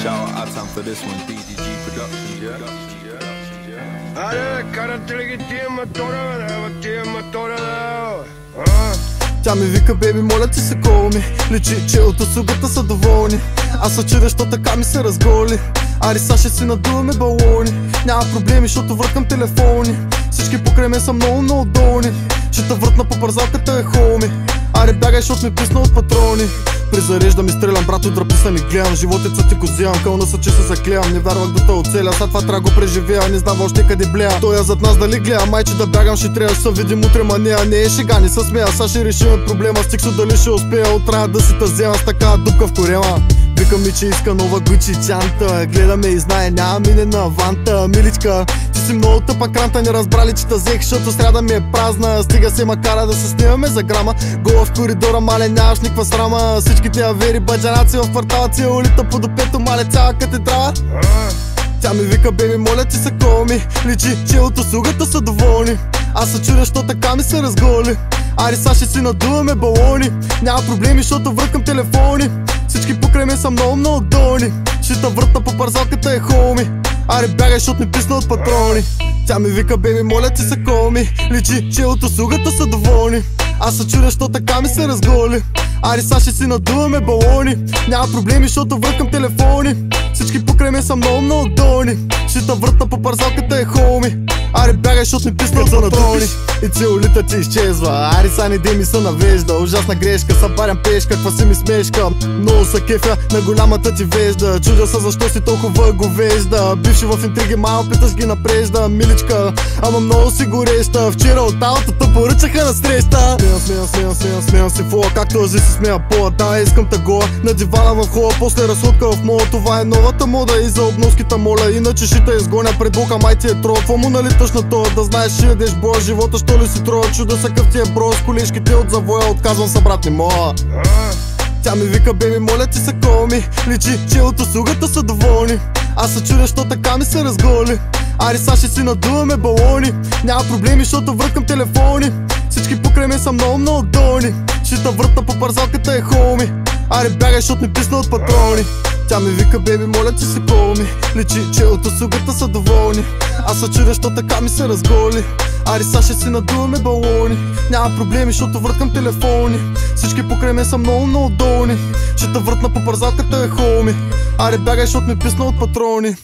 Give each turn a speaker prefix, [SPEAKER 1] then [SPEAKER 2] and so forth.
[SPEAKER 1] Shout out time for this one, DDG Productions, yeah.
[SPEAKER 2] Аре, карате ли ги тия мотора, бе, тия мотора, бе.
[SPEAKER 3] Тя ми вика, беби, моля ти се коми. Личи, че от услугата са доволни. Аз се чудя, що така ми се разголи. Ари, са ще си надуваме балони. Няма проблеми, защото въркам телефони. Всички покрай мен са много долни. Ще те въртна по парзалката е хоми. Ари, бягай, защото ми писна от патрони. Призареждам и стрелям, брат, от драписа не гледам. Животеца ти го вземам, кълна са, че се заклеям. Не вярвах да те оцеля, след това трябва го преживея. Не знам още къде блея, той е зад нас дали гледа. Майче да бягам, ще трябва, ще се видим утре, ма не е шега, не се смея. Са ще решим проблема, стиксо дали ще успея. Отрая да си те взема с така дупка в корема. Вика ми, че иска нова Гучи чанта. Гледаме и знае, няма мине на ванта. Миличка, ти си много тъпа кранта. Не разбрали, че те взех, защото сряда ми е празна. Стига се ма кара да се снимаме за грама. Гола в коридора, мале, нямаш никаква срама. Всички тия вери, баджанаци в квартала, улита по допето, мале, цяла катедрала. Тя ми вика, беби, моля ти се коми. Личи, че от услугата са доволни. Аз се чудя, що така ми се разголи. Ари, са ще си надуваме балони. Няма проблеми, защото въркам телефони. Всички покрай мен са много долни. Ще те въртна по парзалката е хоми. Ари, бягай, защото ми писна от патрони. Тя ми вика, беби, моля ти се коми. Личи, че от услугата са доволни. Аз се чудя, що така ми се разголи. Ари, са ще си надуваме балони. Няма проблеми, защото въркам телефони. Всички покрай мен са много долни. Ще те въртна по парзалката е хоми. Ари, бягай, защото ми писна за патрони. И целулита ти изчезва. Ари, са не ди ми се навежда. Ужасна грешка, събарям пешка, каква си ми смешка. Много са кефя на голямата ти вежда. Чудя се защо си толкова говежда. Бивши в интриги, малко питаш ги напрежда. Миличка, ама много си гореща. Вчера от таутата поръчаха на среща. Смеям си фола, както лъжи си смея пола. Да, искам тъгола на дивана в хола, после разходка в мола. Това е новата мода и за обноските моля. Иначе ще те изгоня пред блока, май ти е трол. Какво му налиташ на това, да знаеш, ще ядеш боя. Живота що ли си троя, чудо са къв ти е броя. С колешките от завоя, отказвам са, брат, не мога. Тя ми вика, беби, моля ти се коми. Личи, че от услугата са доволни. Аз се чудя, що така ми се разголи. Ари, са ще си надуваме балони. Няма проблеми, защото въркам телефони. Всички покрай мен са много долни. Ще те въртна по парзалката е хоми. Ари, бягай, защото ми писна от патрони. Тя ми вика, беби, моля ти се коми. Личи, че от услугата са доволни. Аз се чудя, що така ми се разголи. Ари, са ще си надуваме балони. Няма проблеми, защото върткам телефони. Всички покрай мен са много долни. Ще те въртна по парзалката е хоми. Ари, бягай, защото ми писна от патрони.